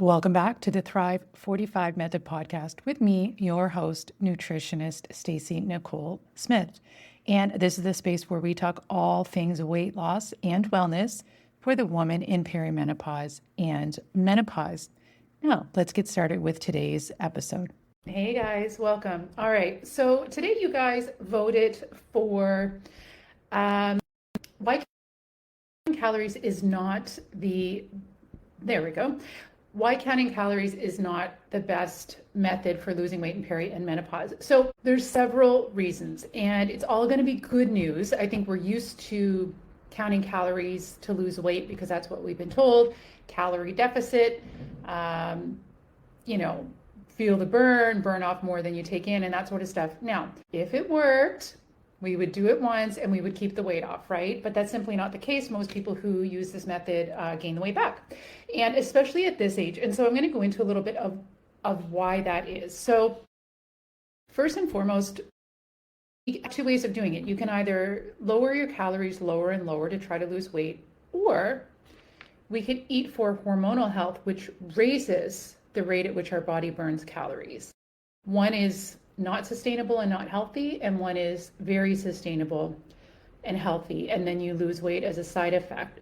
Welcome back to the Thrive 45 Method podcast with me, your host, nutritionist Stacey Nicole Smith. And this is the space where we talk all things weight loss and wellness for the woman in perimenopause and menopause. Now, let's get started with today's episode. Hey guys, welcome. All right, so today you guys voted for why counting calories is not why counting calories is not the best method for losing weight in peri and menopause. So there's several reasons, and it's all going to be good news. I think we're used to counting calories to lose weight because that's what we've been told. Calorie deficit, feel the burn off more than you take in, and that sort of stuff. Now, if it worked, we would do it once and we would keep the weight off, right? But that's simply not the case. Most people who use this method gain the weight back, and especially at this age. And so I'm going to go into a little bit of why that is. So first and foremost, you have two ways of doing it. You can either lower your calories lower and lower to try to lose weight, or we could eat for hormonal health, which raises the rate at which our body burns calories. One is not sustainable and not healthy, and one is very sustainable and healthy, and then you lose weight as a side effect.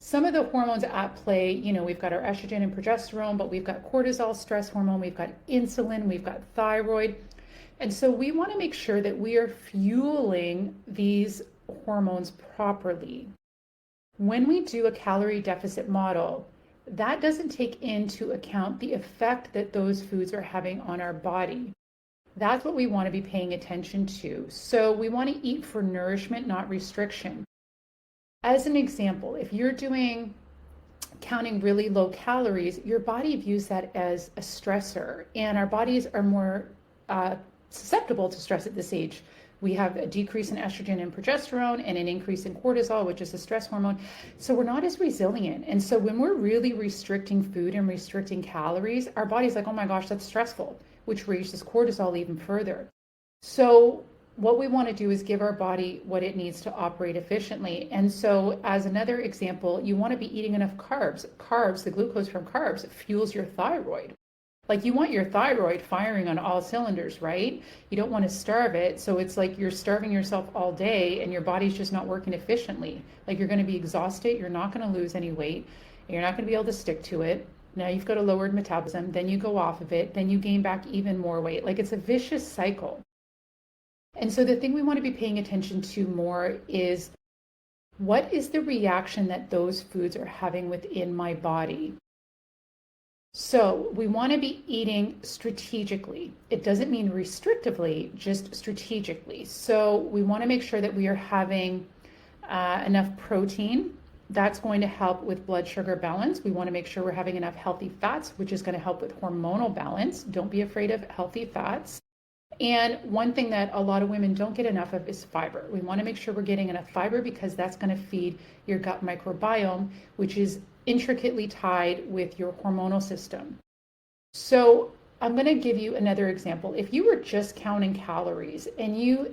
Some of the hormones at play, we've got our estrogen and progesterone, but we've got cortisol, stress hormone, we've got insulin, we've got thyroid. And so we want to make sure that we are fueling these hormones properly. When we do a calorie deficit model, that doesn't take into account the effect that those foods are having on our body. That's what we want to be paying attention to. So we want to eat for nourishment, not restriction. As an example, if you're counting really low calories, your body views that as a stressor, and our bodies are more susceptible to stress at this age. We have a decrease in estrogen and progesterone and an increase in cortisol, which is a stress hormone. So we're not as resilient. And so when we're really restricting food and restricting calories, our body's like, oh my gosh, that's stressful, which raises cortisol even further. So what we want to do is give our body what it needs to operate efficiently. And so as another example, you want to be eating enough carbs. Carbs, the glucose from carbs, fuels your thyroid. Like you want your thyroid firing on all cylinders, right? You don't want to starve it. So it's like you're starving yourself all day and your body's just not working efficiently. Like you're going to be exhausted. You're not going to lose any weight. You're not going to be able to stick to it. Now you've got a lowered metabolism. Then you go off of it. Then you gain back even more weight. Like it's a vicious cycle. And so the thing we want to be paying attention to more is what is the reaction that those foods are having within my body? So we want to be eating strategically. It doesn't mean restrictively, just strategically. So we want to make sure that we are having enough protein. That's going to help with blood sugar balance. We want to make sure we're having enough healthy fats, which is going to help with hormonal balance. Don't be afraid of healthy fats. And one thing that a lot of women don't get enough of is fiber. We want to make sure we're getting enough fiber because that's going to feed your gut microbiome, which is intricately tied with your hormonal system. So I'm going to give you another example. If you were just counting calories and you're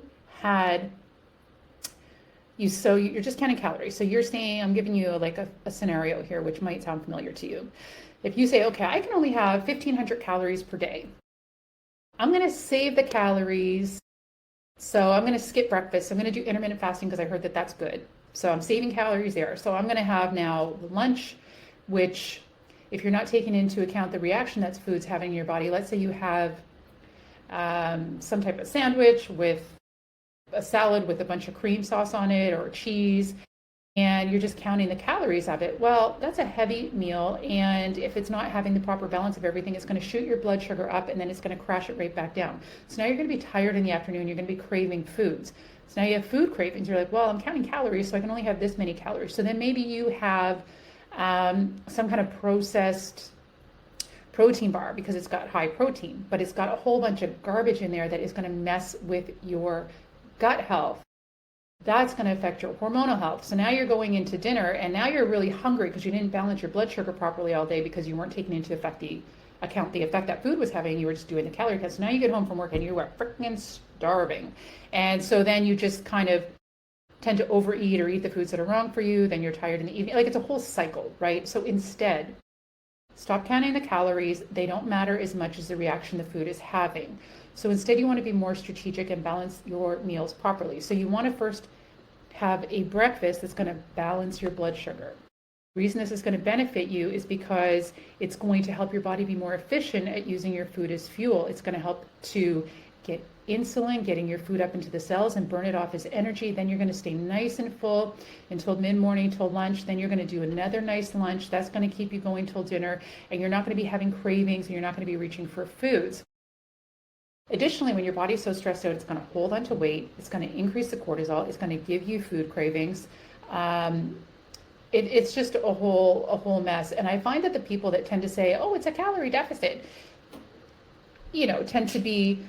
just counting calories. So you're saying, I'm giving you like a scenario here, which might sound familiar to you. If you say, okay, I can only have 1,500 calories per day. I'm going to save the calories. So I'm going to skip breakfast. I'm going to do intermittent fasting because I heard that that's good. So I'm saving calories there. So I'm going to have now lunch, which if you're not taking into account the reaction that food's having in your body, let's say you have some type of sandwich with a salad with a bunch of cream sauce on it or cheese, and you're just counting the calories of it. Well, that's a heavy meal. And if it's not having the proper balance of everything, it's going to shoot your blood sugar up and then it's going to crash it right back down. So now you're going to be tired in the afternoon. You're going to be craving foods. So now you have food cravings. You're like, well, I'm counting calories, so I can only have this many calories. So then maybe you have some kind of processed protein bar because it's got high protein, but it's got a whole bunch of garbage in there that is going to mess with your gut health. That's going to affect your hormonal health. So now you're going into dinner and now you're really hungry because you didn't balance your blood sugar properly all day because you weren't taking into account the effect that food was having. You were just doing the calorie count. So now you get home from work and you are freaking starving. And so then you just kind of tend to overeat or eat the foods that are wrong for you. Then you're tired in the evening. Like it's a whole cycle, right? So instead, Stop counting the calories. They don't matter as much as the reaction the food is having. So instead, you want to be more strategic and balance your meals properly. So you want to first have a breakfast that's going to balance your blood sugar. The reason this is going to benefit you is because it's going to help your body be more efficient at using your food as fuel. It's going to help to get insulin, getting your food up into the cells and burn it off as energy. Then you're going to stay nice and full until mid-morning, till lunch. Then you're going to do another nice lunch. That's going to keep you going till dinner, and you're not going to be having cravings, and you're not going to be reaching for foods. Additionally, when your body's so stressed out, it's going to hold on to weight. It's going to increase the cortisol. It's going to give you food cravings. It's just a whole mess. And I find that the people that tend to say, oh, it's a calorie deficit, tend to be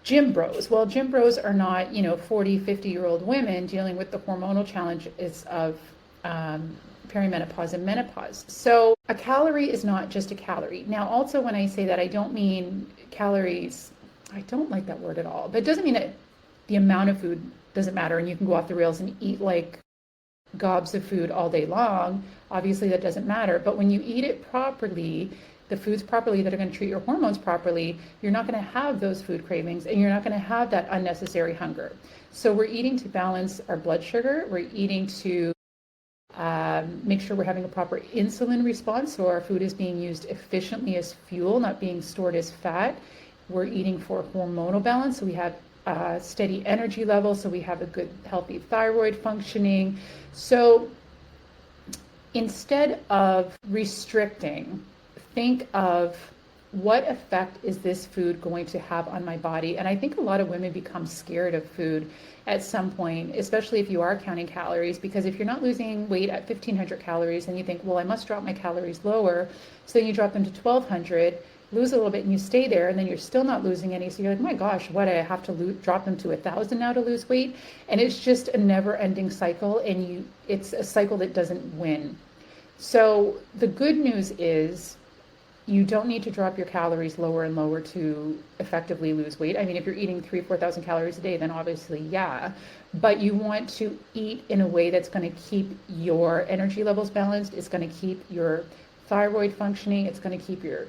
gym bros. Well, gym bros are not, 40, 50-year-old women dealing with the hormonal challenges of perimenopause and menopause. So a calorie is not just a calorie. Now, also when I say that, I don't mean calories. I don't like that word at all. But it doesn't mean that the amount of food doesn't matter and you can go off the rails and eat like gobs of food all day long. Obviously, that doesn't matter. But when you eat it properly, the foods properly that are going to treat your hormones properly, you're not going to have those food cravings and you're not going to have that unnecessary hunger. So we're eating to balance our blood sugar. We're eating to make sure we're having a proper insulin response, so our food is being used efficiently as fuel, not being stored as fat. We're eating for hormonal balance, so we have steady energy levels, so we have a good, healthy thyroid functioning. So instead of restricting, think of what effect is this food going to have on my body? And I think a lot of women become scared of food at some point, especially if you are counting calories, because if you're not losing weight at 1,500 calories, then you think, well, I must drop my calories lower. So then you drop them to 1,200, lose a little bit, and you stay there, and then you're still not losing any. So you're like, my gosh, what, I have to drop them to 1,000 now to lose weight? And it's just a never-ending cycle, and it's a cycle that doesn't win. So the good news is you don't need to drop your calories lower and lower to effectively lose weight. I mean, if you're eating 3,000 or 4,000 calories a day, then obviously, yeah. But you want to eat in a way that's going to keep your energy levels balanced. It's going to keep your thyroid functioning. It's going to keep your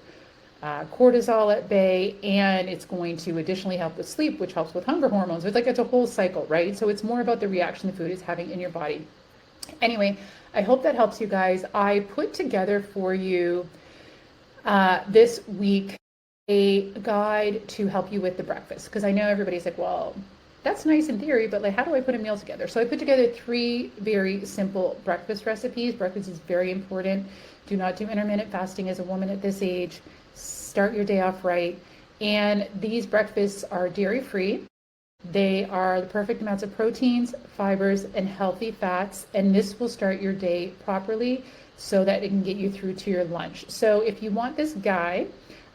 cortisol at bay, and it's going to additionally help with sleep, which helps with hunger hormones. It's a whole cycle, right? So it's more about the reaction the food is having in your body. Anyway, I hope that helps you guys. I put together for you this week a guide to help you with the breakfast, because I know everybody's like, well, that's nice in theory, but like, how do I put a meal together? So I put together 3 very simple breakfast recipes. Breakfast is very important. Do not do intermittent fasting as a woman at this age. Start your day off right. And these breakfasts are dairy-free. They are the perfect amounts of proteins, fibers, and healthy fats. And this will start your day properly so that it can get you through to your lunch. So if you want this guide,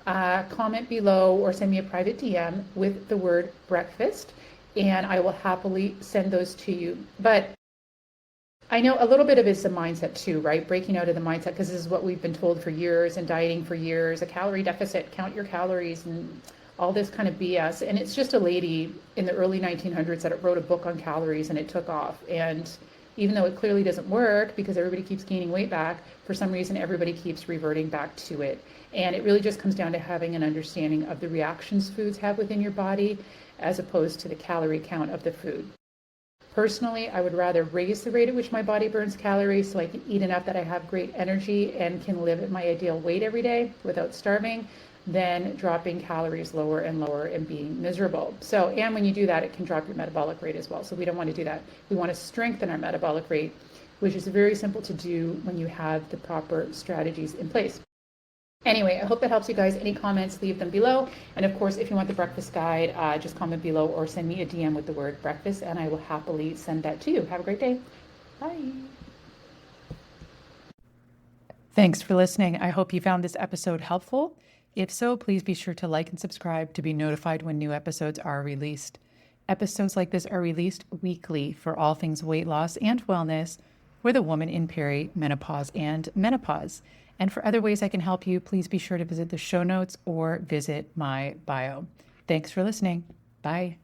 comment below or send me a private DM with the word breakfast, and I will happily send those to you. But I know a little bit of it's a mindset too, right? Breaking out of the mindset, because this is what we've been told for years and dieting for years, a calorie deficit, count your calories and all this kind of BS. And it's just a lady in the early 1900s that wrote a book on calories and it took off. And even though it clearly doesn't work because everybody keeps gaining weight back, for some reason, everybody keeps reverting back to it. And it really just comes down to having an understanding of the reactions foods have within your body as opposed to the calorie count of the food. Personally, I would rather raise the rate at which my body burns calories so I can eat enough that I have great energy and can live at my ideal weight every day without starving than dropping calories lower and lower and being miserable. So, and when you do that, it can drop your metabolic rate as well. So we don't want to do that. We want to strengthen our metabolic rate, which is very simple to do when you have the proper strategies in place. Anyway, I hope that helps you guys. Any comments, leave them below. And of course, if you want the breakfast guide, just comment below or send me a DM with the word breakfast, and I will happily send that to you. Have a great day. Bye. Thanks for listening. I hope you found this episode helpful. If so, please be sure to like and subscribe to be notified when new episodes are released. Episodes like this are released weekly for all things weight loss and wellness with a woman in perimenopause and menopause. And for other ways I can help you, please be sure to visit the show notes or visit my bio. Thanks for listening. Bye.